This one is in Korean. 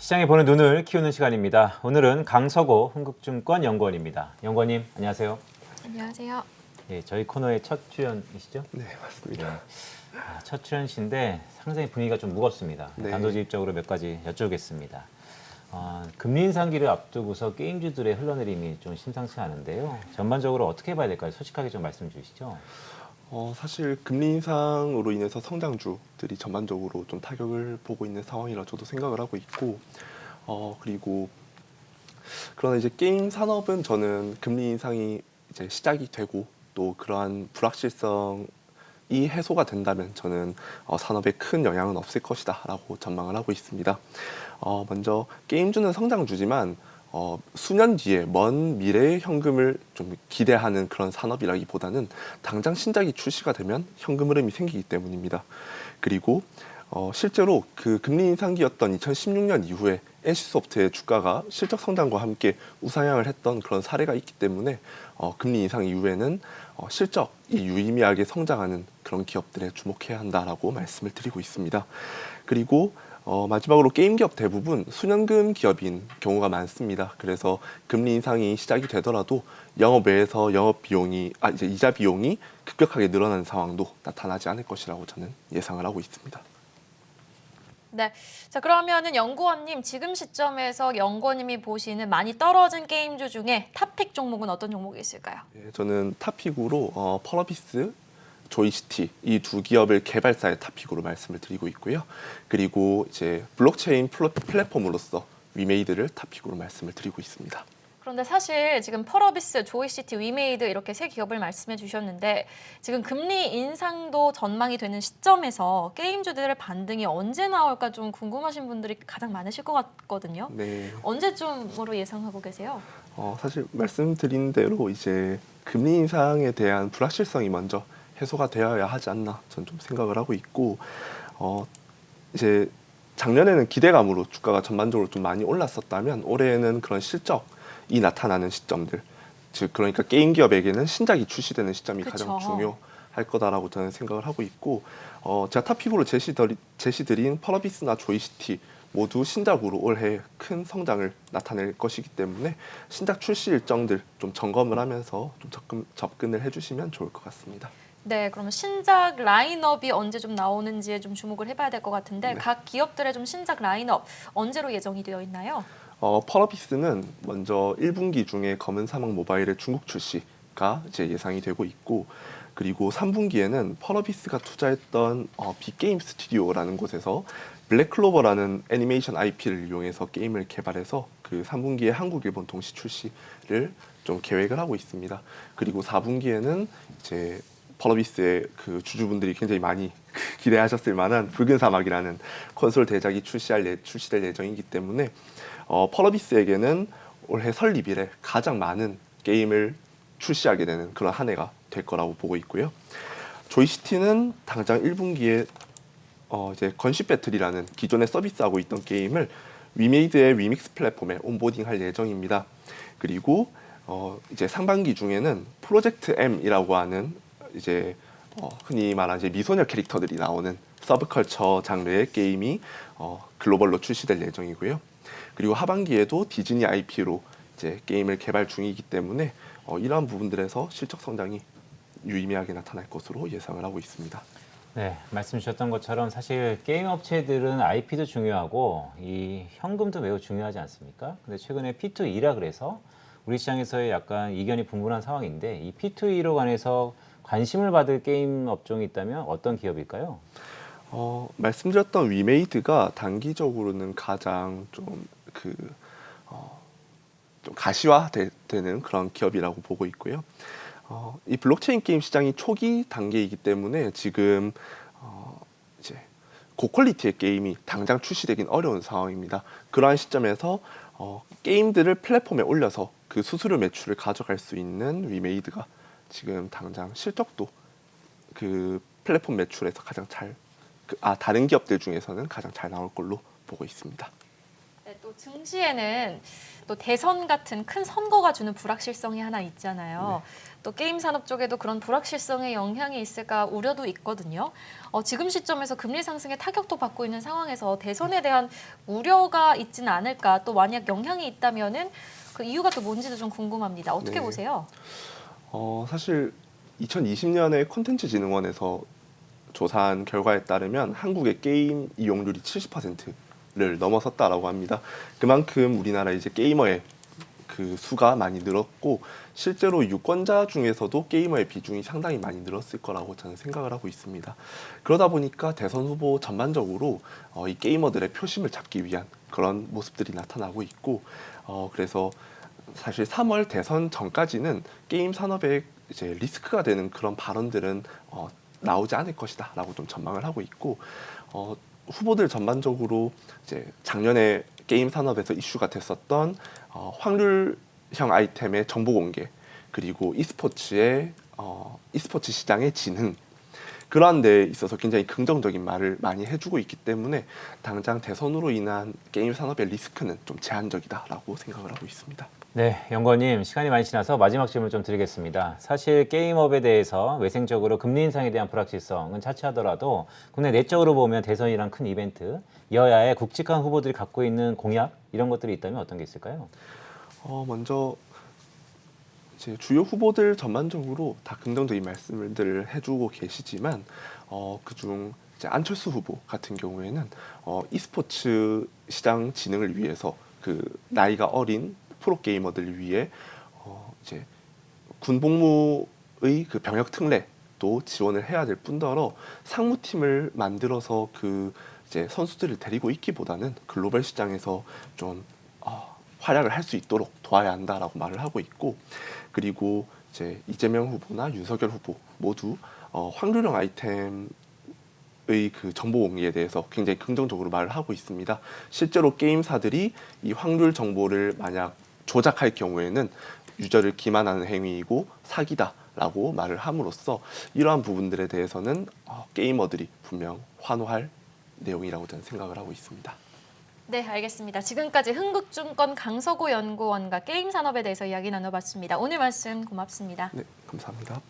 시장에 보는 눈을 키우는 시간입니다. 오늘은 강서구 흥국증권 연구원입니다. 연구원님, 안녕하세요. 안녕하세요. 예, 저희 코너의 첫 출연이시죠? 네, 맞습니다. 네. 첫 출연이신데 상당히 분위기가 좀 무겁습니다. 네. 단도직입적으로 몇 가지 여쭈겠습니다. 금리 인상기를 앞두고서 게임주들의 흘러내림이 좀 심상치 않은데요. 전반적으로 어떻게 봐야 될까요? 솔직하게 좀 말씀 주시죠. 사실 금리 인상으로 인해서 성장주들이 전반적으로 좀 타격을 보고 있는 상황이라 저도 생각을 하고 있고, 그리고 그러나 이제 게임 산업은 저는 금리 인상이 이제 시작이 되고 또 그러한 불확실성이 해소가 된다면 저는 산업에 큰 영향은 없을 것이다라고 전망을 하고 있습니다. 먼저 게임주는 성장주지만 수년 뒤에 먼 미래의 현금을 좀 기대하는 그런 산업이라기보다는 당장 신작이 출시가 되면 현금 흐름이 생기기 때문입니다. 그리고 실제로 그 금리 인상기였던 2016년 이후에 NC소프트의 주가가 실적 성장과 함께 우상향을 했던 그런 사례가 있기 때문에 금리 인상 이후에는 실적이 유의미하게 성장하는 그런 기업들에 주목해야 한다라고 말씀을 드리고 있습니다. 그리고 마지막으로 게임 기업 대부분 수년금 기업인 경우가 많습니다. 그래서 금리 인상이 시작이 되더라도 영업 외에서 이제 이자 비용이 급격하게 늘어나는 상황도 나타나지 않을 것이라고 저는 예상을 하고 있습니다. 네, 자 그러면은 연구원님 지금 시점에서 연구원님이 보시는 많이 떨어진 게임주 중에 탑픽 종목은 어떤 종목이 있을까요? 예, 저는 탑픽으로 펄어비스, 조이시티 이 두 기업을 개발사의 탑픽으로 말씀을 드리고 있고요. 그리고 이제 블록체인 플랫폼으로서 위메이드를 탑픽으로 말씀을 드리고 있습니다. 그런데 사실 지금 펄어비스, 조이시티, 위메이드 이렇게 세 기업을 말씀해 주셨는데 지금 금리 인상도 전망이 되는 시점에서 게임주들의 반등이 언제 나올까 좀 궁금하신 분들이 가장 많으실 것 같거든요. 네. 언제쯤으로 예상하고 계세요? 사실 말씀드린 대로 이제 금리 인상에 대한 불확실성이 먼저 해소가 되어야 하지 않나 저는 좀 생각을 하고 있고, 이제 작년에는 기대감으로 주가가 전반적으로 좀 많이 올랐었다면 올해에는 그런 실적이 나타나는 시점들, 즉 그러니까 게임 기업에게는 신작이 출시되는 시점이 그쵸. 가장 중요할 거다라고 저는 생각을 하고 있고, 제가 탑픽으로 제시드린 펄어비스나 조이시티 모두 신작으로 올해 큰 성장을 나타낼 것이기 때문에 신작 출시 일정들 좀 점검을 하면서 좀 접근을 해주시면 좋을 것 같습니다. 네, 그러면 신작 라인업이 언제 좀 나오는지에 좀 주목을 해봐야 될 것 같은데 네. 각 기업들의 좀 신작 라인업 언제로 예정이 되어 있나요? 펄어비스는 먼저 1분기 중에 검은 사막 모바일의 중국 출시가 이제 예상이 되고 있고, 그리고 3분기에는 펄어비스가 투자했던 빅게임 스튜디오라는 곳에서 블랙클로버라는 애니메이션 IP를 이용해서 게임을 개발해서 그 3분기에 한국, 일본 동시 출시를 좀 계획을 하고 있습니다. 그리고 4분기에는 이제 펄어비스의 그 주주분들이 굉장히 많이 기대하셨을 만한 붉은 사막이라는 콘솔 대작이 출시될 예정이기 때문에 펄어비스에게는 올해 설립 이래 가장 많은 게임을 출시하게 되는 그런 한 해가 될 거라고 보고 있고요. 조이시티는 당장 1분기에 이제 건십 배틀이라는 기존에 서비스하고 있던 게임을 위메이드의 위믹스 플랫폼에 온보딩할 예정입니다. 그리고 이제 상반기 중에는 프로젝트 M이라고 하는 이제 흔히 말하는 이제 미소녀 캐릭터들이 나오는 서브컬처 장르의 게임이 글로벌로 출시될 예정이고요. 그리고 하반기에도 디즈니 IP로 이제 게임을 개발 중이기 때문에 이러한 부분들에서 실적 성장이 유의미하게 나타날 것으로 예상을 하고 있습니다. 네, 말씀 주셨던 것처럼 사실 게임 업체들은 IP도 중요하고 이 현금도 매우 중요하지 않습니까? 근데 최근에 P2E라 그래서 우리 시장에서의 약간 이견이 분분한 상황인데 이 P2E로 관해서 관심을 받을 게임 업종이 있다면 어떤 기업일까요? 말씀드렸던 위메이드가 단기적으로는 가장 좀 좀 가시화되는 그런 기업이라고 보고 있고요. 이 블록체인 게임 시장이 초기 단계이기 때문에 지금 이제 고퀄리티의 게임이 당장 출시되긴 어려운 상황입니다. 그러한 시점에서 게임들을 플랫폼에 올려서 그 수수료 매출을 가져갈 수 있는 위메이드가 지금 당장 실적도 그 플랫폼 매출에서 가장 다른 기업들 중에서는 가장 잘 나올 걸로 보고 있습니다. 네, 또 증시에는 또 대선 같은 큰 선거가 주는 불확실성이 하나 있잖아요. 또 게임 산업 쪽에도 그런 불확실성의 영향이 있을까 우려도 있거든요. 지금 시점에서 금리 상승에 타격도 받고 있는 상황에서 대선에 대한 우려가 있지는 않을까, 또 만약 영향이 있다면은 그 이유가 또 뭔지도 좀 궁금합니다. 어떻게 네. 보세요? 사실 2020년에 콘텐츠진흥원에서 조사한 결과에 따르면 한국의 게임 이용률이 70%를 넘어섰다라고 합니다. 그만큼 우리나라 이제 게이머의 그 수가 많이 늘었고 실제로 유권자 중에서도 게이머의 비중이 상당히 많이 늘었을 거라고 저는 생각을 하고 있습니다. 그러다 보니까 대선 후보 전반적으로 이 게이머들의 표심을 잡기 위한 그런 모습들이 나타나고 있고 그래서 사실 3월 대선 전까지는 게임 산업에 이제 리스크가 되는 그런 발언들은 나오지 않을 것이다라고 좀 전망을 하고 있고 후보들 전반적으로 이제 작년에 게임 산업에서 이슈가 됐었던 확률형 아이템의 정보 공개 그리고 e스포츠의 e스포츠 시장의 진흥 그러한 데에 있어서 굉장히 긍정적인 말을 많이 해주고 있기 때문에 당장 대선으로 인한 게임 산업의 리스크는 좀 제한적이다라고 생각을 하고 있습니다. 네, 연구원님 시간이 많이 지나서 마지막 질문 좀 드리겠습니다. 사실 게임업에 대해서 외생적으로 금리 인상에 대한 불확실성은 차치하더라도 국내 내적으로 보면 대선이란 큰 이벤트, 여야의 굵직한 후보들이 갖고 있는 공약 이런 것들이 있다면 어떤 게 있을까요? 먼저 이제 주요 후보들 전반적으로 다 긍정적인 말씀들을 해주고 계시지만 그중 이제 안철수 후보 같은 경우에는 e스포츠 시장 진흥을 위해서 그 나이가 어린 프로 게이머들을 위해 이제 군복무의 그 병역 특례도 지원을 해야 될 뿐더러 상무팀을 만들어서 그 이제 선수들을 데리고 있기보다는 글로벌 시장에서 좀 활약을 할 수 있도록 도와야 한다라고 말을 하고 있고 그리고 이제 이재명 후보나 윤석열 후보 모두 확률형 아이템의 그 정보 공개에 대해서 굉장히 긍정적으로 말을 하고 있습니다. 실제로 게임사들이 이 확률 정보를 만약 조작할 경우에는 유저를 기만하는 행위이고 사기다라고 말을 함으로써 이러한 부분들에 대해서는 게이머들이 분명 환호할 내용이라고 저는 생각을 하고 있습니다. 네, 알겠습니다. 지금까지 흥국증권 강서구 연구원과 게임 산업에 대해서 이야기 나눠봤습니다. 오늘 말씀 고맙습니다. 네, 감사합니다.